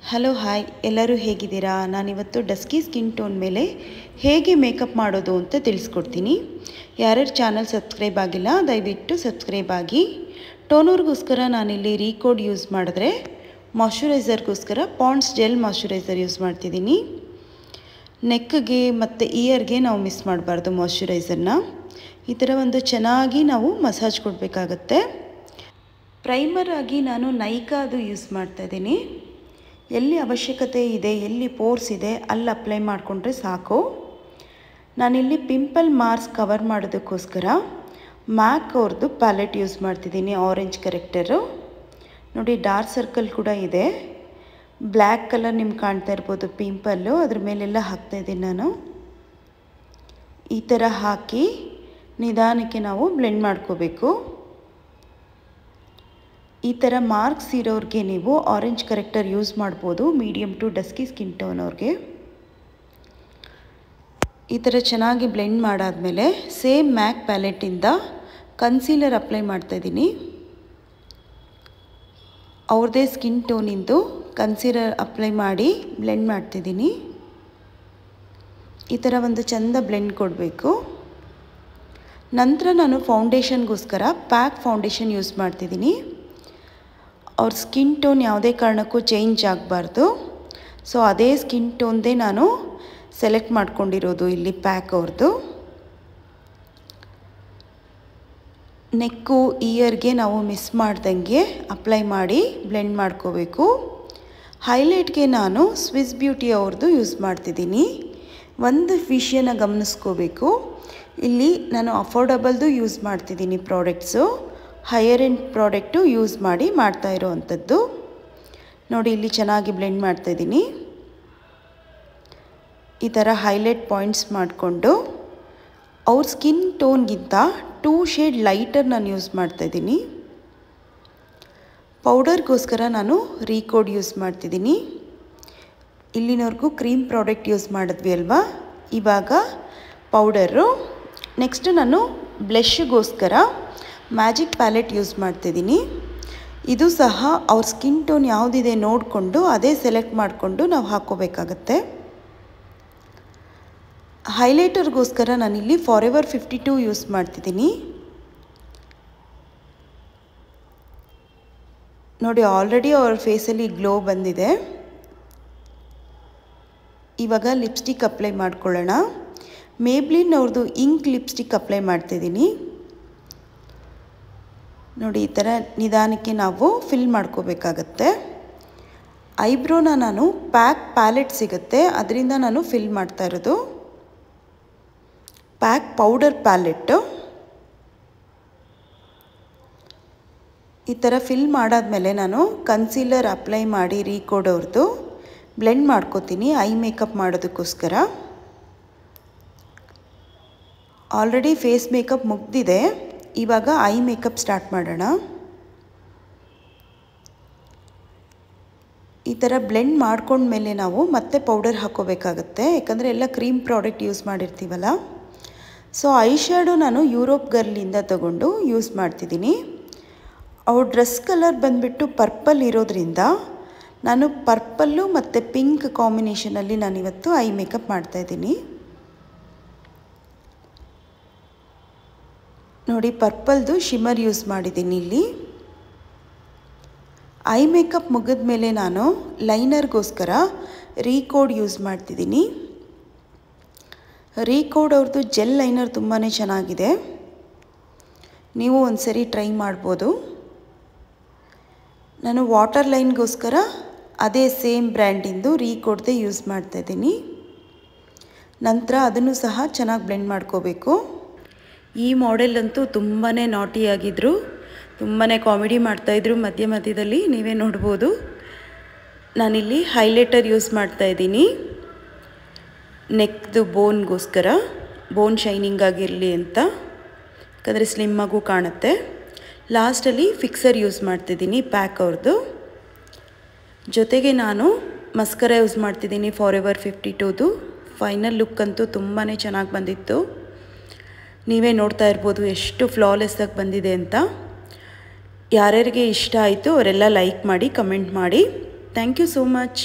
Hello hi, ಎಲ್ಲರೂ ಹೇಗಿದ್ದೀರಾ? ನಾನಿವತ್ತು ಡಸ್ಕಿ ಸ್ಕಿನ್ ಟೋನ್ ಮೇಲೆ ಹೇಗೆ ಮೇಕಪ್ ಮಾಡೋದು ಅಂತ ತಿಳಿಸ್ಕೊಡ್ತೀನಿ. ಯಾರ್ಯಾರು ಚಾನಲ್ ಸಬ್ಸ್ಕ್ರೈಬ್ ಆಗಿಲ್ಲ ದಯವಿಟ್ಟು ಸಬ್ಸ್ಕ್ರೈಬ್ ಆಗಿ. ಟೋನರ್ಗೋಸ್ಕರ ನಾನಿಲ್ಲಿ ರೀಕೋಡ್ ಯೂಸ್ ಮಾಡಿದ್ರೆ, ಮಾಯ್ಶ್ಚರೈಸರ್ಗೋಸ್ಕರ ಪಾಂಡ್ಸ್ ಜೆಲ್ ಮಾಯ್ಶ್ಚರೈಸರ್ ಯೂಸ್ ಮಾಡ್ತಿದ್ದೀನಿ. ನೆಕ್ಗೆ ಮತ್ತು ಇಯರ್ಗೆ ನಾವು ಮಿಸ್ ಮಾಡಬಾರ್ದು ಮಾಯ್ಶ್ಚರೈಸರ್ನ. ಈ ಥರ ಒಂದು ಚೆನ್ನಾಗಿ ನಾವು ಮಸಾಜ್ ಕೊಡಬೇಕಾಗತ್ತೆ. ಪ್ರೈಮರ್ ಆಗಿ ನಾನು ನೈಕಾದು ಯೂಸ್ ಮಾಡ್ತಾಯಿದ್ದೀನಿ. ಎಲ್ಲಿ ಅವಶ್ಯಕತೆ ಇದೆ, ಎಲ್ಲಿ ಪೋರ್ಸ್ ಇದೆ ಅಲ್ಲಿ ಅಪ್ಲೈ ಮಾಡಿಕೊಂಡ್ರೆ ಸಾಕು. ನಾನಿಲ್ಲಿ ಪಿಂಪಲ್ ಮಾರ್ಕ್ಸ್ ಕವರ್ ಮಾಡೋದಕ್ಕೋಸ್ಕರ ಮ್ಯಾಕ್ ಅವ್ರದ್ದು ಪ್ಯಾಲೆಟ್ ಯೂಸ್ ಮಾಡ್ತಿದ್ದೀನಿ, ಆರೆಂಜ್ ಕರೆಕ್ಟರು. ನೋಡಿ, ಡಾರ್ಕ್ ಸರ್ಕಲ್ ಕೂಡ ಇದೆ. ಬ್ಲ್ಯಾಕ್ ಕಲರ್ ನಿಮ್ಗೆ ಕಾಣ್ತಾ ಇರ್ಬೋದು ಪಿಂಪಲ್ಲು, ಅದ್ರ ಮೇಲೆಲ್ಲ ಹಾಕ್ತಾಯಿದ್ದೀನಿ ನಾನು. ಈ ಥರ ಹಾಕಿ ನಿಧಾನಕ್ಕೆ ನಾವು ಬ್ಲೆಂಡ್ ಮಾಡ್ಕೋಬೇಕು. ಈ ಥರ ಮಾರ್ಕ್ಸ್ ಇರೋರಿಗೆ ನೀವು ಆರೆಂಜ್ ಕರೆಕ್ಟರ್ ಯೂಸ್ ಮಾಡ್ಬೋದು, medium to dusky skin tone ಅವ್ರಿಗೆ. ಈ ಥರ ಚೆನ್ನಾಗಿ ಬ್ಲೆಂಡ್ ಮಾಡಾದಮೇಲೆ ಸೇಮ್ ಮ್ಯಾಕ್ ಪ್ಯಾಲೆಟಿಂದ ಕನ್ಸೀಲರ್ ಅಪ್ಲೈ ಮಾಡ್ತಾಯಿದ್ದೀನಿ. ಅವ್ರದ್ದೇ ಸ್ಕಿನ್ ಟೋನಿಂದು ಕನ್ಸೀಲರ್ ಅಪ್ಲೈ ಮಾಡಿ ಬ್ಲೆಂಡ್ ಮಾಡ್ತಿದ್ದೀನಿ. ಈ ಥರ ಒಂದು ಚೆಂದ ಬ್ಲೆಂಡ್ ಕೊಡಬೇಕು. ನಂತರ ನಾನು ಫೌಂಡೇಶನ್ಗೋಸ್ಕರ ಪ್ಯಾಕ್ ಫೌಂಡೇಶನ್ ಯೂಸ್ ಮಾಡ್ತಿದ್ದೀನಿ. ಅವ್ರ ಸ್ಕಿನ್ ಟೋನ್ ಯಾವುದೇ ಕಾರಣಕ್ಕೂ ಚೇಂಜ್ ಆಗಬಾರ್ದು. ಸೊ ಅದೇ ಸ್ಕಿನ್ ಟೋನ್ದೇ ನಾನು ಸೆಲೆಕ್ಟ್ ಮಾಡ್ಕೊಂಡಿರೋದು ಇಲ್ಲಿ ಪ್ಯಾಕ್ ಅವ್ರದ್ದು. ನೆಕ್ಕು ಇಯರ್ಗೆ ನಾವು ಮಿಸ್ ಮಾಡ್ದಂಗೆ ಅಪ್ಲೈ ಮಾಡಿ ಬ್ಲೆಂಡ್ ಮಾಡ್ಕೋಬೇಕು. ಹೈಲೈಟ್ಗೆ ನಾನು ಸ್ವಿಸ್ ಬ್ಯೂಟಿ ಅವ್ರದ್ದು ಯೂಸ್ ಮಾಡ್ತಿದ್ದೀನಿ. ಒಂದು ವಿಷಯನ ಗಮನಿಸ್ಕೋಬೇಕು, ಇಲ್ಲಿ ನಾನು ಅಫೋರ್ಡಬಲ್ದು ಯೂಸ್ ಮಾಡ್ತಿದ್ದೀನಿ products, higher end product use ಮಾಡಿ ಮಾಡ್ತಾ ಇರೋವಂಥದ್ದು. ನೋಡಿ, ಇಲ್ಲಿ ಚೆನ್ನಾಗಿ ಬ್ಲೆಂಡ್ ಮಾಡ್ತಾಯಿದ್ದೀನಿ. ಈ ಥರ ಹೈಲೈಟ್ ಪಾಯಿಂಟ್ಸ್ ಮಾಡಿಕೊಂಡು ಅವ್ರ ಸ್ಕಿನ್ ಟೋನ್ಗಿಂತ 2 ಶೇಡ್ ಲೈಟರ್ ನಾನು ಯೂಸ್ ಮಾಡ್ತಾಯಿದ್ದೀನಿ. ಪೌಡರ್ಗೋಸ್ಕರ ನಾನು ರೀಕೋಡ್ ಯೂಸ್ ಮಾಡ್ತಿದ್ದೀನಿ. ಇಲ್ಲಿನವರೆಗೂ ಕ್ರೀಮ್ ಪ್ರಾಡಕ್ಟ್ ಯೂಸ್ ಮಾಡಿದ್ವಿ ಅಲ್ವಾ, ಇವಾಗ ಪೌಡರು. ನೆಕ್ಸ್ಟ್ ನಾನು ಬ್ಲಷ್ಗೋಸ್ಕರ ಮ್ಯಾಜಿಕ್ ಪ್ಯಾಲೆಟ್ ಯೂಸ್ ಮಾಡ್ತಿದ್ದೀನಿ. ಇದು ಸಹ ಅವ್ರ ಸ್ಕಿನ್ ಟೋನ್ ಯಾವುದಿದೆ ನೋಡಿಕೊಂಡು ಅದೇ ಸೆಲೆಕ್ಟ್ ಮಾಡಿಕೊಂಡು ನಾವು ಹಾಕ್ಕೋಬೇಕಾಗತ್ತೆ. ಹೈಲೈಟರ್ಗೋಸ್ಕರ ನಾನಿಲ್ಲಿ ಫಾರೆವರ್ 52 ಯೂಸ್ ಮಾಡ್ತಿದ್ದೀನಿ. ನೋಡಿ, ಆಲ್ರೆಡಿ ಅವ್ರ ಫೇಸಲ್ಲಿ ಗ್ಲೋ ಬಂದಿದೆ. ಇವಾಗ ಲಿಪ್ಸ್ಟಿಕ್ ಅಪ್ಲೈ ಮಾಡ್ಕೊಳ್ಳೋಣ. ಮೇಬ್ಲಿನ್ ಅವ್ರದ್ದು ಇಂಕ್ ಲಿಪ್ಸ್ಟಿಕ್ ಅಪ್ಲೈ ಮಾಡ್ತಿದ್ದೀನಿ. ನೋಡಿ, ಈ ಥರ ನಿಧಾನಕ್ಕೆ ನಾವು ಫಿಲ್ ಮಾಡ್ಕೋಬೇಕಾಗತ್ತೆ. ಐಬ್ರೋನ ನಾನು ಪ್ಯಾಕ್ ಪ್ಯಾಲೆಟ್ ಸಿಗುತ್ತೆ, ಅದರಿಂದ ನಾನು ಫಿಲ್ ಮಾಡ್ತಾ ಇರೋದು. Pack powder pallet. ಈ ಥರ ಫಿಲ್ ಮಾಡಾದ್ಮೇಲೆ ನಾನು ಕನ್ಸೀಲರ್ ಅಪ್ಲೈ ಮಾಡಿ ರೀಕೋಡ್ ಅವ್ರದ್ದು ಬ್ಲೆಂಡ್ ಮಾಡ್ಕೋತೀನಿ ಐ ಮೇಕಪ್ ಮಾಡೋದಕ್ಕೋಸ್ಕರ. ಆಲ್ರೆಡಿ ಫೇಸ್ ಮೇಕಪ್ ಮುಗ್ದಿದೆ, ಇವಾಗ ಐ ಮೇಕಪ್ ಸ್ಟಾರ್ಟ್ ಮಾಡೋಣ. ಈ ಥರ ಬ್ಲೆಂಡ್ ಮಾಡ್ಕೊಂಡ್ಮೇಲೆ ನಾವು ಮತ್ತೆ ಪೌಡರ್ ಹಾಕ್ಕೋಬೇಕಾಗತ್ತೆ, ಯಾಕಂದರೆ ಎಲ್ಲ ಕ್ರೀಮ್ ಪ್ರಾಡಕ್ಟ್ ಯೂಸ್ ಮಾಡಿರ್ತೀವಲ್ಲ. ಸೊ ಐ ಶ್ಯಾಡೋ ನಾನು ಯುರೋಪ್ ಗರ್ಲಿಂದ ತಗೊಂಡು ಯೂಸ್ ಮಾಡ್ತಿದ್ದೀನಿ. ಅವ್ರ ಡ್ರೆಸ್ ಕಲರ್ ಬಂದುಬಿಟ್ಟು ಪರ್ಪಲ್ ಇರೋದ್ರಿಂದ ನಾನು ಪರ್ಪಲ್ಲು ಮತ್ತು ಪಿಂಕ್ ಕಾಂಬಿನೇಷನಲ್ಲಿ ನಾನಿವತ್ತು ಐ ಮೇಕಪ್ ಮಾಡ್ತಾಯಿದ್ದೀನಿ. ನೋಡಿ, ಪರ್ಪಲ್ದು ಶಿಮರ್ ಯೂಸ್ ಮಾಡಿದ್ದೀನಿ ಇಲ್ಲಿ. ಐ ಮೇಕಪ್ ಮುಗಿದ ಮೇಲೆ ನಾನು ಲೈನರ್ಗೋಸ್ಕರ ರೀಕೋಡ್ ಯೂಸ್ ಮಾಡ್ತಿದ್ದೀನಿ. ರೀಕೋಡ್ ಅವ್ರದ್ದು ಜೆಲ್ ಲೈನರ್ ತುಂಬಾ ಚೆನ್ನಾಗಿದೆ, ನೀವು ಒಂದು ಸರಿ ಟ್ರೈ ಮಾಡ್ಬೋದು. ನಾನು ವಾಟರ್ ಲೈನ್ಗೋಸ್ಕರ ಅದೇ ಸೇಮ್ ಬ್ರ್ಯಾಂಡಿಂದು ರೀಕೋಡ್ದೇ ಯೂಸ್ ಮಾಡ್ತಾಯಿದ್ದೀನಿ. ನಂತರ ಅದನ್ನು ಸಹ ಚೆನ್ನಾಗಿ ಬ್ಲೆಂಡ್ ಮಾಡ್ಕೋಬೇಕು. ಈ ಮಾಡೆಲ್ ಅಂತೂ ತುಂಬಾ ನಾಟಿಯಾಗಿದ್ದರು, ತುಂಬಾ ಕಾಮಿಡಿ ಮಾಡ್ತಾಯಿದ್ರು ಮಧ್ಯ ಮಧ್ಯದಲ್ಲಿ, ನೀವೇ ನೋಡ್ಬೋದು. ನಾನಿಲ್ಲಿ ಹೈಲೈಟರ್ ಯೂಸ್ ಮಾಡ್ತಾಯಿದ್ದೀನಿ ನೆಕ್ದು ಬೋನ್ಗೋಸ್ಕರ, ಬೋನ್ ಶೈನಿಂಗ್ ಆಗಿರಲಿ ಅಂತ, ಯಾಕಂದರೆ ಸ್ಲಿಮ್ಮಾಗೂ ಕಾಣುತ್ತೆ. ಲಾಸ್ಟಲ್ಲಿ ಫಿಕ್ಸರ್ ಯೂಸ್ ಮಾಡ್ತಿದ್ದೀನಿ ಪ್ಯಾಕ್ ಅವ್ರದ್ದು. ಜೊತೆಗೆ ನಾನು ಮಸ್ಕರ ಯೂಸ್ ಮಾಡ್ತಿದ್ದೀನಿ ಫಾರೆವರ್ 52ದು. ಫೈನಲ್ ಲುಕ್ ಅಂತೂ ತುಂಬಾ ಚೆನ್ನಾಗಿ ಬಂದಿತ್ತು, ನೀವೇ ನೋಡ್ತಾ ಇರ್ಬೋದು ಎಷ್ಟು ಫ್ಲಾಲೆಸ್ಸಾಗಿ ಬಂದಿದೆ ಅಂತ. ಯಾರ್ಯಾರಿಗೆ ಇಷ್ಟ ಆಯಿತು ಅವರೆಲ್ಲ ಲೈಕ್ ಮಾಡಿ, ಕಮೆಂಟ್ ಮಾಡಿ. Thank you so much.